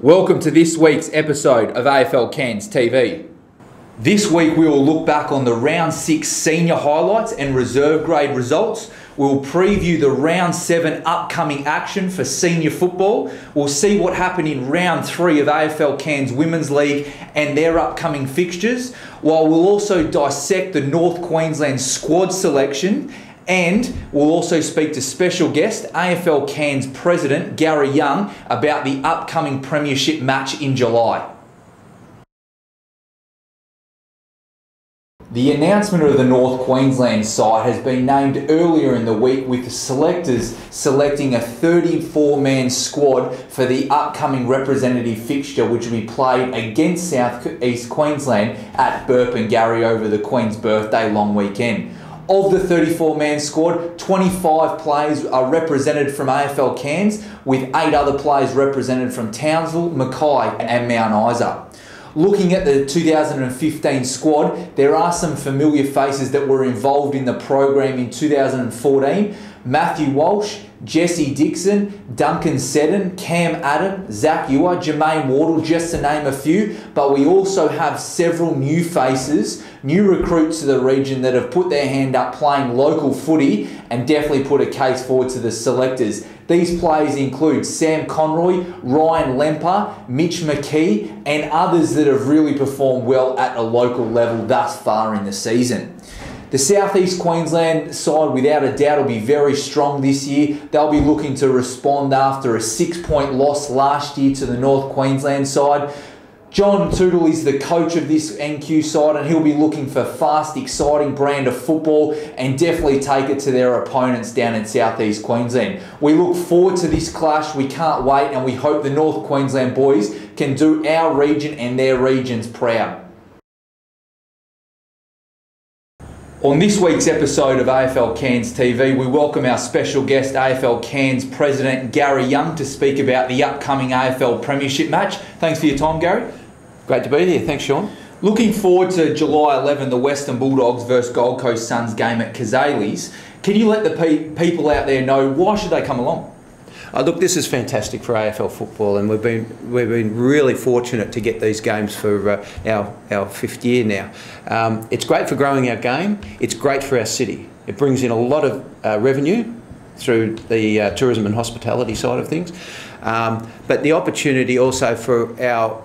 Welcome to this week's episode of AFL Cairns TV. This week we will look back on the Round 6 senior highlights and reserve grade results. We'll preview the Round 7 upcoming action for senior football. We'll see what happened in Round 3 of AFL Cairns Women's League and their upcoming fixtures, while we'll also dissect the North Queensland squad selection, and we'll also speak to special guest AFL Cairns President Gary Young about the upcoming Premiership match in July. The announcement of the North Queensland side has been named earlier in the week, with the selectors selecting a 34-man squad for the upcoming representative fixture, which will be played against South East Queensland at Burpengary over the Queen's birthday long weekend. Of the 34-man squad, 25 players are represented from AFL Cairns, with 8 other players represented from Townsville, Mackay and Mount Isa. Looking at the 2015 squad, there are some familiar faces that were involved in the program in 2014. Matthew Walsh, Jesse Dixon, Duncan Seddon, Cam Adam, Zach Ewer, Jermaine Wardle, just to name a few. But we also have several new faces, new recruits to the region that have put their hand up playing local footy and definitely put a case forward to the selectors. These players include Sam Conroy, Ryan Lemper, Mitch McKee and others that have really performed well at a local level thus far in the season. The South East Queensland side without a doubt will be very strong this year. They'll be looking to respond after a 6-point loss last year to the North Queensland side. John Tootle is the coach of this NQ side, and he'll be looking for fast, exciting brand of football and definitely take it to their opponents down in South East Queensland. We look forward to this clash. We can't wait, and we hope the North Queensland boys can do our region and their regions proud. On this week's episode of AFL Cairns TV, we welcome our special guest, AFL Cairns President Gary Young, to speak about the upcoming AFL Premiership match. Thanks for your time, Gary. Great to be here. Thanks, Sean. Looking forward to July 11, the Western Bulldogs versus Gold Coast Suns game at Cazalys. Can you let the people out there know why should they come along? Look, this is fantastic for AFL football, and we've been really fortunate to get these games for our 5th year now. It's great for growing our game. It's great for our city. It brings in a lot of revenue through the tourism and hospitality side of things, but the opportunity also for our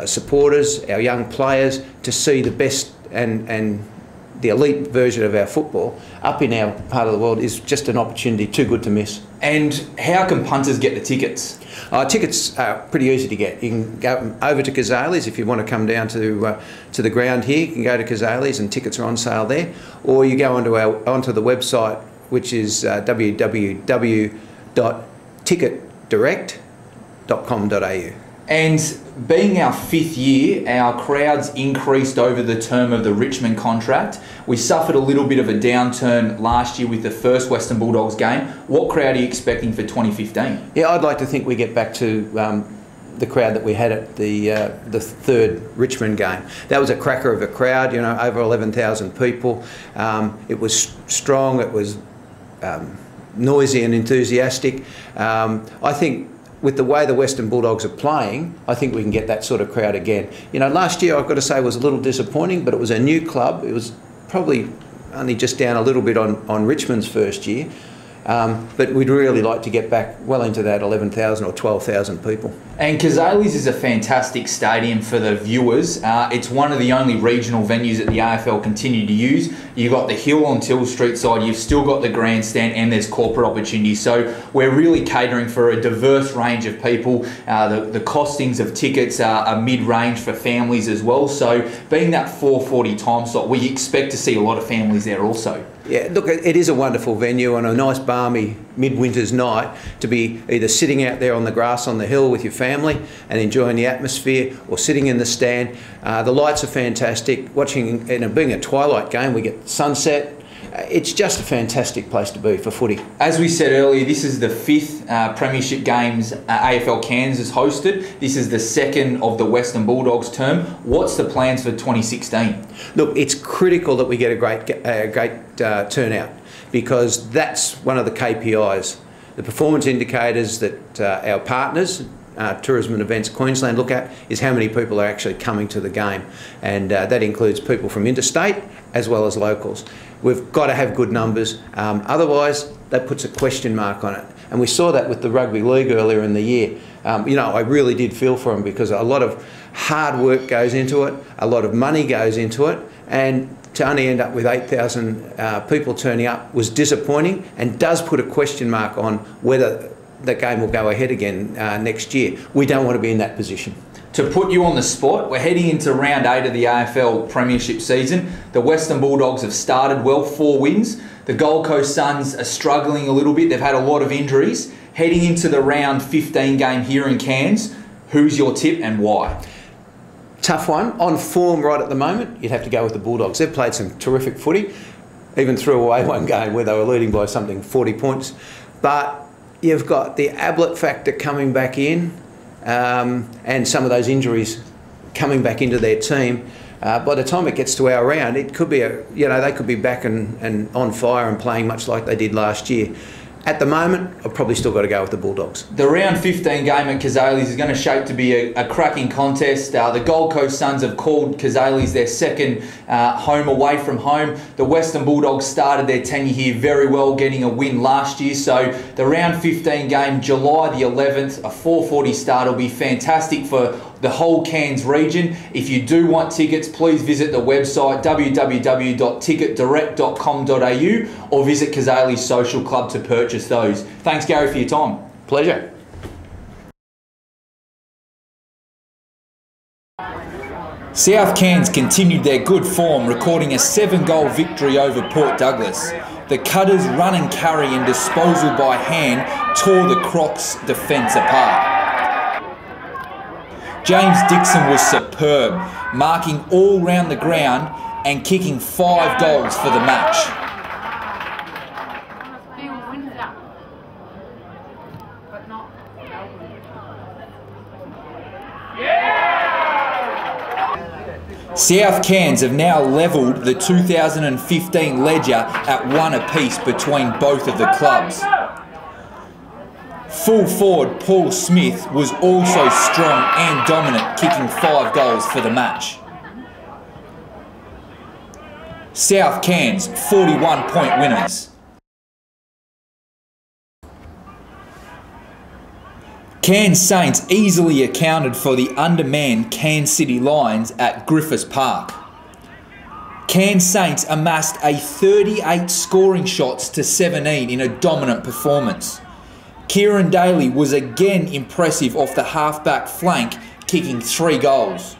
supporters, our young players, to see the best and the elite version of our football up in our part of the world is just an opportunity too good to miss. And how can punters get the tickets? Tickets are pretty easy to get. You can go over to Cazalys if you want to come down to the ground here. You can go to Cazalys and tickets are on sale there, or you go onto the website, which is www.ticketdirect.com.au. And being our 5th year, our crowds increased over the term of the Richmond contract. We suffered a little bit of a downturn last year with the first Western Bulldogs game. What crowd are you expecting for 2015? Yeah, I'd like to think we get back to the crowd that we had at the 3rd Richmond game. That was a cracker of a crowd, you know, over 11,000 people. It was strong, it was noisy and enthusiastic. I think with the way the Western Bulldogs are playing, I think we can get that sort of crowd again. You know, last year I've got to say was a little disappointing, but it was a new club. It was probably only just down a little bit on Richmond's first year. But we'd really like to get back well into that 11,000 or 12,000 people. And Cazalys is a fantastic stadium for the viewers. It's one of the only regional venues that the AFL continue to use. You've got the hill on Till Street side, you've still got the grandstand, and there's corporate opportunities. So we're really catering for a diverse range of people. The costings of tickets are mid-range for families as well. So being that 4:40 time slot, we expect to see a lot of families there also. Yeah, look, it is a wonderful venue on a nice balmy midwinter's night to be either sitting out there on the grass on the hill with your family and enjoying the atmosphere, or sitting in the stand. The lights are fantastic. Watching, and being a twilight game, we get sunset. It's just a fantastic place to be for footy. As we said earlier, this is the 5th Premiership games AFL Cairns has hosted. This is the 2nd of the Western Bulldogs term. What's the plans for 2016? Look, it's critical that we get a great turnout, because that's one of the KPIs, the performance indicators that our partners, tourism and events Queensland look at is how many people are actually coming to the game, and that includes people from interstate as well as locals. We've got to have good numbers, otherwise that puts a question mark on it. And we saw that with the rugby league earlier in the year. You know, I really did feel for them because a lot of hard work goes into it, a lot of money goes into it, and to only end up with 8,000 people turning up was disappointing and does put a question mark on whether the game will go ahead again next year. We don't want to be in that position. To put you on the spot, we're heading into round 8 of the AFL Premiership season. The Western Bulldogs have started well, 4 wins. The Gold Coast Suns are struggling a little bit. They've had a lot of injuries. Heading into the round 15 game here in Cairns, who's your tip and why? Tough one. On form right at the moment, you'd have to go with the Bulldogs. They've played some terrific footy, even threw away one game where they were leading by something 40 points. But you've got the Ablett factor coming back in, and some of those injuries coming back into their team. By the time it gets to our round, it could be they could be back and on fire and playing much like they did last year. At the moment, I've probably still got to go with the Bulldogs. The round 15 game at Cazalys is going to shape to be a cracking contest. The Gold Coast Suns have called Cazalys their second home away from home. The Western Bulldogs started their tenure here very well, getting a win last year. So the round 15 game, July the 11th, a 4:40 start will be fantastic for the whole Cairns region. If you do want tickets, please visit the website www.ticketdirect.com.au or visit Cazalys Social Club to purchase those. Thanks, Gary, for your time. Pleasure. South Cairns continued their good form, recording a 7-goal victory over Port Douglas. The Cutters' run and carry and disposal by hand tore the Crocs' defence apart. James Dixon was superb, marking all round the ground and kicking 5 goals for the match. South Cairns have now levelled the 2015 ledger at 1 apiece between both of the clubs. Full forward Paul Smith was also strong and dominant, kicking 5 goals for the match. South Cairns 41-point winners. Cairns Saints easily accounted for the undermanned Cairns City Lions at Griffiths Park. Cairns Saints amassed a 38 scoring shots to 17 in a dominant performance. Kieran Daly was again impressive off the half-back flank, kicking 3 goals.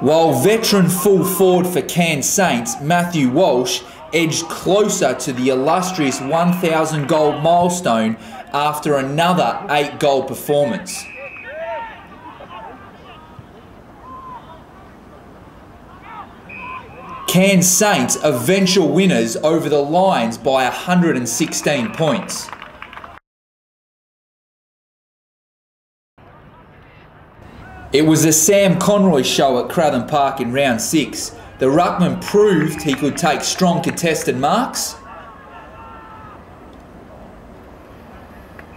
While veteran full forward for Cairns Saints, Matthew Walsh, edged closer to the illustrious 1,000 goal milestone after another 8-goal performance. Cairns Saints eventual winners over the Lions by 116 points. It was a Sam Conroy show at Crathern Park in round 6. The ruckman proved he could take strong contested marks.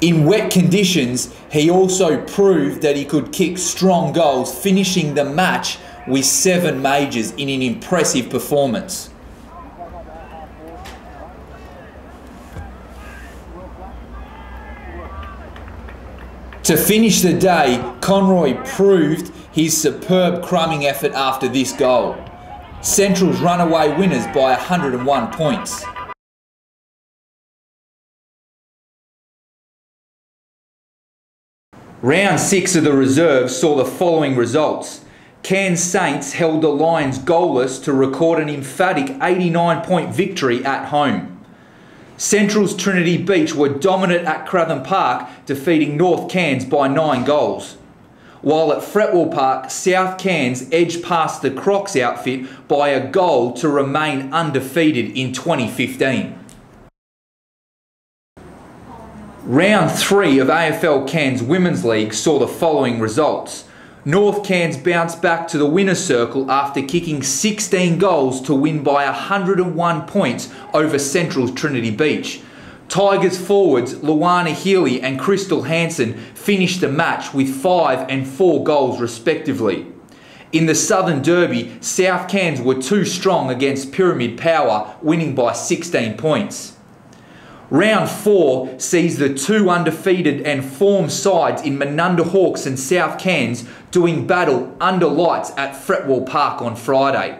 In wet conditions, he also proved that he could kick strong goals, finishing the match with 7 majors in an impressive performance. To finish the day, Conroy proved his superb crumbing effort after this goal. Central's runaway winners by 101 points. Round 6 of the reserves saw the following results. Cairns Saints held the Lions goalless to record an emphatic 89-point victory at home. Central's Trinity Beach were dominant at Crathern Park, defeating North Cairns by 9 goals. While at Fretwell Park, South Cairns edged past the Crocs outfit by a goal to remain undefeated in 2015. Round 3 of AFL Cairns Women's League saw the following results. North Cairns bounced back to the winner's circle after kicking 16 goals to win by 101 points over Central's Trinity Beach. Tigers forwards Luana Healy and Crystal Hansen finished the match with 5 and 4 goals respectively. In the Southern Derby, South Cairns were too strong against Pyramid Power, winning by 16 points. Round 4 sees the two undefeated and formed sides in Menunda Hawks and South Cairns doing battle under lights at Fretwell Park on Friday.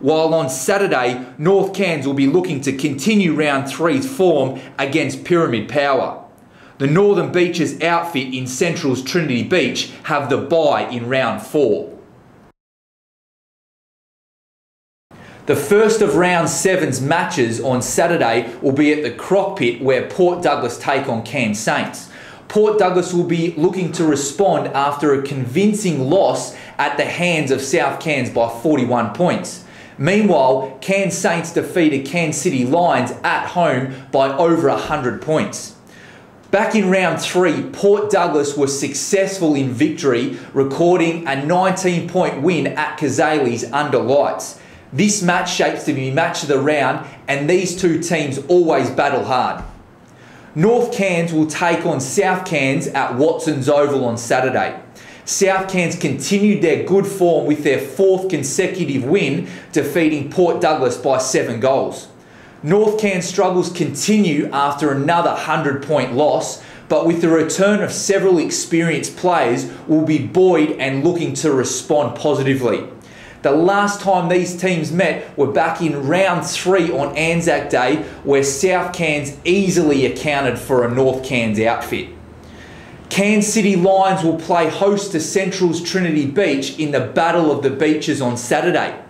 While on Saturday, North Cairns will be looking to continue round 3's form against Pyramid Power. The Northern Beaches outfit in Central's Trinity Beach have the bye in round 4. The first of round 7's matches on Saturday will be at the Croc Pit where Port Douglas take on Cairns Saints. Port Douglas will be looking to respond after a convincing loss at the hands of South Cairns by 41 points. Meanwhile, Cairns Saints defeated Cairns City Lions at home by over 100 points. Back in round 3, Port Douglas was successful in victory, recording a 19-point win at Cazalys under lights. This match shapes to be match of the round, and these two teams always battle hard. North Cairns will take on South Cairns at Watson's Oval on Saturday. South Cairns continued their good form with their 4th consecutive win, defeating Port Douglas by 7 goals. North Cairns struggles continue after another 100-point loss, but with the return of several experienced players, will be buoyed and looking to respond positively. The last time these teams met were back in round 3 on Anzac Day, where South Cairns easily accounted for a North Cairns outfit. Cairns City Lions will play host to Central's Trinity Beach in the Battle of the Beaches on Saturday.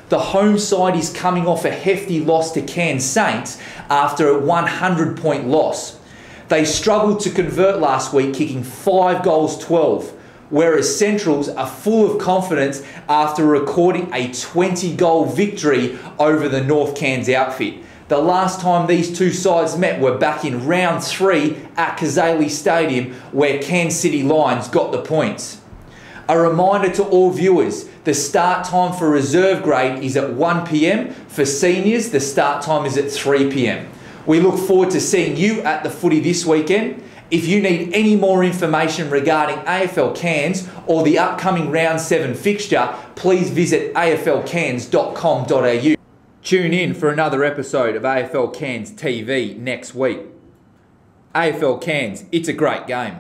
The home side is coming off a hefty loss to Cairns Saints after a 100-point loss. They struggled to convert last week, kicking 5 goals 12. Whereas Centrals are full of confidence after recording a 20-goal victory over the North Cairns outfit. The last time these two sides met were back in round 3 at Cazalys Stadium, where Cairns City Lions got the points. A reminder to all viewers, the start time for reserve grade is at 1 p.m. For seniors, the start time is at 3 p.m. We look forward to seeing you at the footy this weekend. If you need any more information regarding AFL Cairns or the upcoming Round 7 fixture, please visit aflcairns.com.au. Tune in for another episode of AFL Cairns TV next week. AFL Cairns, it's a great game.